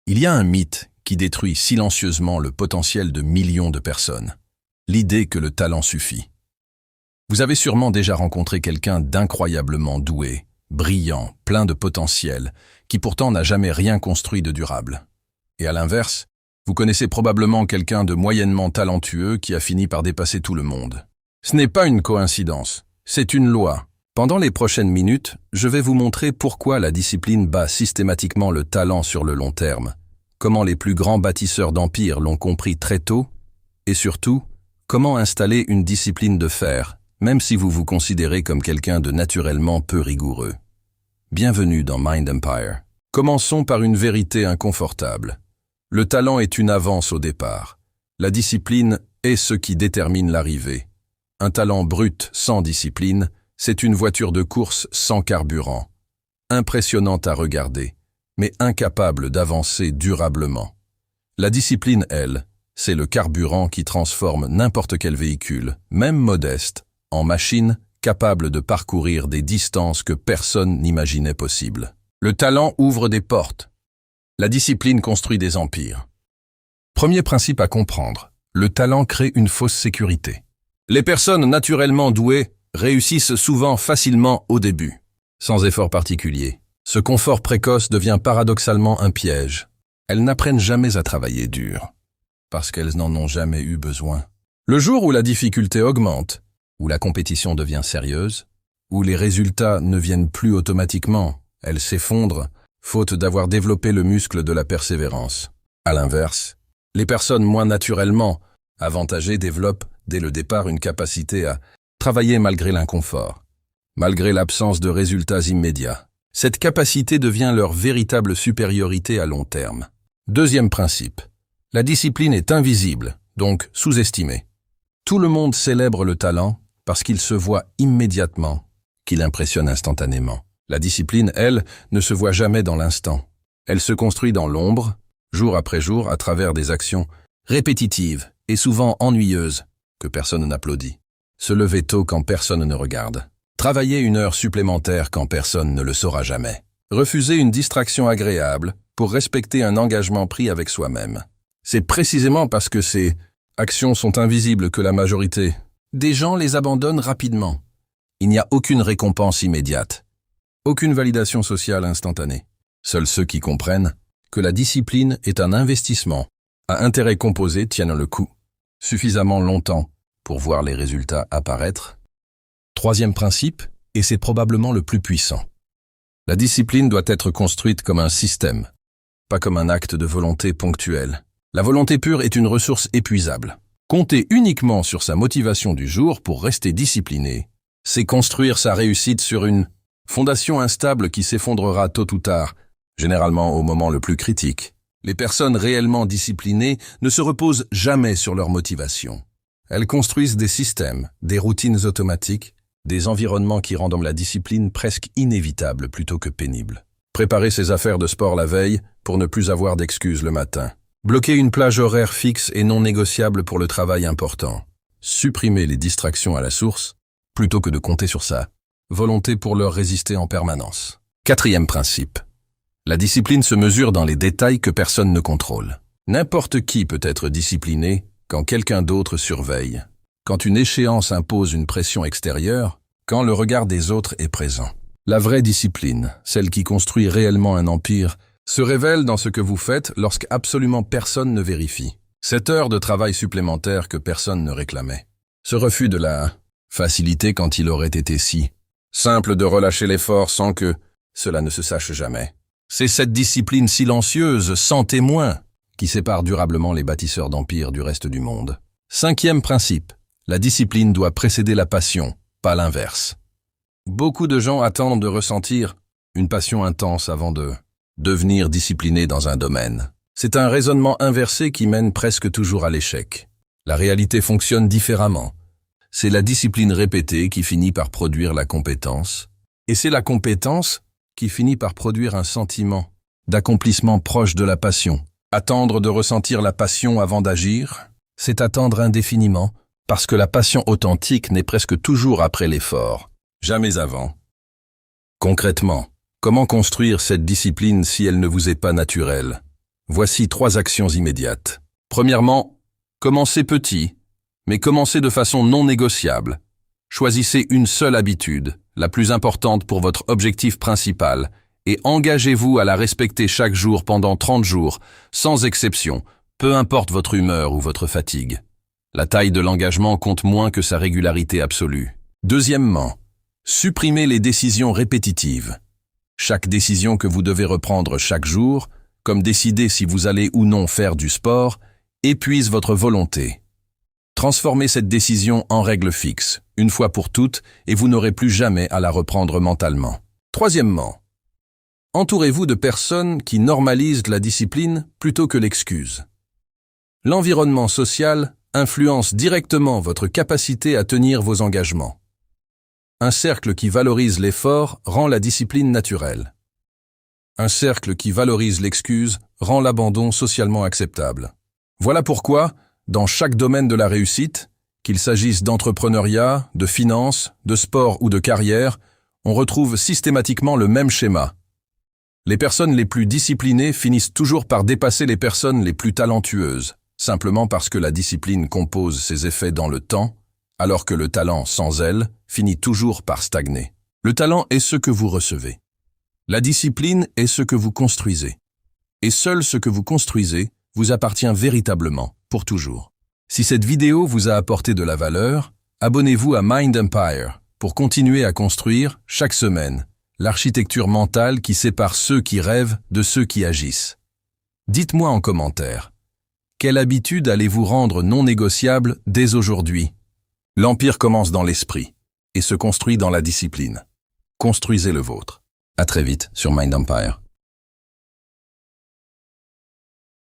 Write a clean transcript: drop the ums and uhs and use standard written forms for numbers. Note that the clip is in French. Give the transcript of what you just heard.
Il y a un mythe qui détruit silencieusement le potentiel de millions de personnes. L'idée que le talent suffit. Vous avez sûrement déjà rencontré quelqu'un d'incroyablement doué, brillant, plein de potentiel, qui pourtant n'a jamais rien construit de durable. Et à l'inverse, vous connaissez probablement quelqu'un de moyennement talentueux qui a fini par dépasser tout le monde. Ce n'est pas une coïncidence, c'est une loi. Pendant les prochaines minutes, je vais vous montrer pourquoi la discipline bat systématiquement le talent sur le long terme, comment les plus grands bâtisseurs d'empires l'ont compris très tôt, et surtout, comment installer une discipline de fer, même si vous vous considérez comme quelqu'un de naturellement peu rigoureux. Bienvenue dans Mind Empire. Commençons par une vérité inconfortable. Le talent est une avance au départ. La discipline est ce qui détermine l'arrivée. Un talent brut sans discipline, c'est une voiture de course sans carburant. Impressionnante à regarder, mais incapable d'avancer durablement. La discipline, elle, c'est le carburant qui transforme n'importe quel véhicule, même modeste, en machine capable de parcourir des distances que personne n'imaginait possibles. Le talent ouvre des portes. La discipline construit des empires. Premier principe à comprendre, le talent crée une fausse sécurité. Les personnes naturellement douées réussissent souvent facilement au début, sans effort particulier. Ce confort précoce devient paradoxalement un piège. Elles n'apprennent jamais à travailler dur, parce qu'elles n'en ont jamais eu besoin. Le jour où la difficulté augmente, où la compétition devient sérieuse, où les résultats ne viennent plus automatiquement, elles s'effondrent, faute d'avoir développé le muscle de la persévérance. À l'inverse, les personnes moins naturellement avantagées développent dès le départ une capacité à travailler malgré l'inconfort, malgré l'absence de résultats immédiats. Cette capacité devient leur véritable supériorité à long terme. Deuxième principe, la discipline est invisible, donc sous-estimée. Tout le monde célèbre le talent parce qu'il se voit immédiatement, qu'il impressionne instantanément. La discipline, elle, ne se voit jamais dans l'instant. Elle se construit dans l'ombre, jour après jour, à travers des actions répétitives et souvent ennuyeuses que personne n'applaudit. Se lever tôt quand personne ne regarde. Travailler une heure supplémentaire quand personne ne le saura jamais. Refuser une distraction agréable pour respecter un engagement pris avec soi-même. C'est précisément parce que ces actions sont invisibles que la majorité des gens les abandonnent rapidement. Il n'y a aucune récompense immédiate. Aucune validation sociale instantanée. Seuls ceux qui comprennent que la discipline est un investissement à intérêt composé tiennent le coup suffisamment longtemps pour voir les résultats apparaître. Troisième principe, et c'est probablement le plus puissant. La discipline doit être construite comme un système, pas comme un acte de volonté ponctuel. La volonté pure est une ressource épuisable. Compter uniquement sur sa motivation du jour pour rester discipliné, c'est construire sa réussite sur une fondation instable qui s'effondrera tôt ou tard, généralement au moment le plus critique. Les personnes réellement disciplinées ne se reposent jamais sur leur motivation. Elles construisent des systèmes, des routines automatiques, des environnements qui rendent la discipline presque inévitable plutôt que pénible. Préparer ses affaires de sport la veille pour ne plus avoir d'excuses le matin. Bloquer une plage horaire fixe et non négociable pour le travail important. Supprimer les distractions à la source plutôt que de compter sur sa volonté pour leur résister en permanence. Quatrième principe. La discipline se mesure dans les détails que personne ne contrôle. N'importe qui peut être discipliné quand quelqu'un d'autre surveille, quand une échéance impose une pression extérieure, quand le regard des autres est présent. La vraie discipline, celle qui construit réellement un empire, se révèle dans ce que vous faites lorsque absolument personne ne vérifie. Cette heure de travail supplémentaire que personne ne réclamait. Ce refus de la facilité quand il aurait été si simple de relâcher l'effort sans que cela ne se sache jamais. C'est cette discipline silencieuse, sans témoin, qui sépare durablement les bâtisseurs d'empires du reste du monde. Cinquième principe, la discipline doit précéder la passion, pas l'inverse. Beaucoup de gens attendent de ressentir une passion intense avant de devenir discipliné dans un domaine. C'est un raisonnement inversé qui mène presque toujours à l'échec. La réalité fonctionne différemment. C'est la discipline répétée qui finit par produire la compétence, et c'est la compétence qui finit par produire un sentiment d'accomplissement proche de la passion. Attendre de ressentir la passion avant d'agir, c'est attendre indéfiniment, parce que la passion authentique n'est presque toujours après l'effort, jamais avant. Concrètement, comment construire cette discipline si elle ne vous est pas naturelle? Voici 3 actions immédiates. Premièrement, commencez petit, mais commencez de façon non négociable. Choisissez une seule habitude, la plus importante pour votre objectif principal, et engagez-vous à la respecter chaque jour pendant 30 jours, sans exception, peu importe votre humeur ou votre fatigue. La taille de l'engagement compte moins que sa régularité absolue. Deuxièmement, supprimez les décisions répétitives. Chaque décision que vous devez reprendre chaque jour, comme décider si vous allez ou non faire du sport, épuise votre volonté. Transformez cette décision en règle fixe, une fois pour toutes, et vous n'aurez plus jamais à la reprendre mentalement. Troisièmement, entourez-vous de personnes qui normalisent la discipline plutôt que l'excuse. L'environnement social influence directement votre capacité à tenir vos engagements. Un cercle qui valorise l'effort rend la discipline naturelle. Un cercle qui valorise l'excuse rend l'abandon socialement acceptable. Voilà pourquoi, dans chaque domaine de la réussite, qu'il s'agisse d'entrepreneuriat, de finance, de sport ou de carrière, on retrouve systématiquement le même schéma. Les personnes les plus disciplinées finissent toujours par dépasser les personnes les plus talentueuses, simplement parce que la discipline compose ses effets dans le temps, alors que le talent sans elle finit toujours par stagner. Le talent est ce que vous recevez. La discipline est ce que vous construisez. Et seul ce que vous construisez vous appartient véritablement, pour toujours. Si cette vidéo vous a apporté de la valeur, abonnez-vous à Mind Empire pour continuer à construire, chaque semaine, l'architecture mentale qui sépare ceux qui rêvent de ceux qui agissent. Dites-moi en commentaire, quelle habitude allez-vous rendre non négociable dès aujourd'hui? L'empire commence dans l'esprit et se construit dans la discipline. Construisez le vôtre. À très vite sur Mind Empire.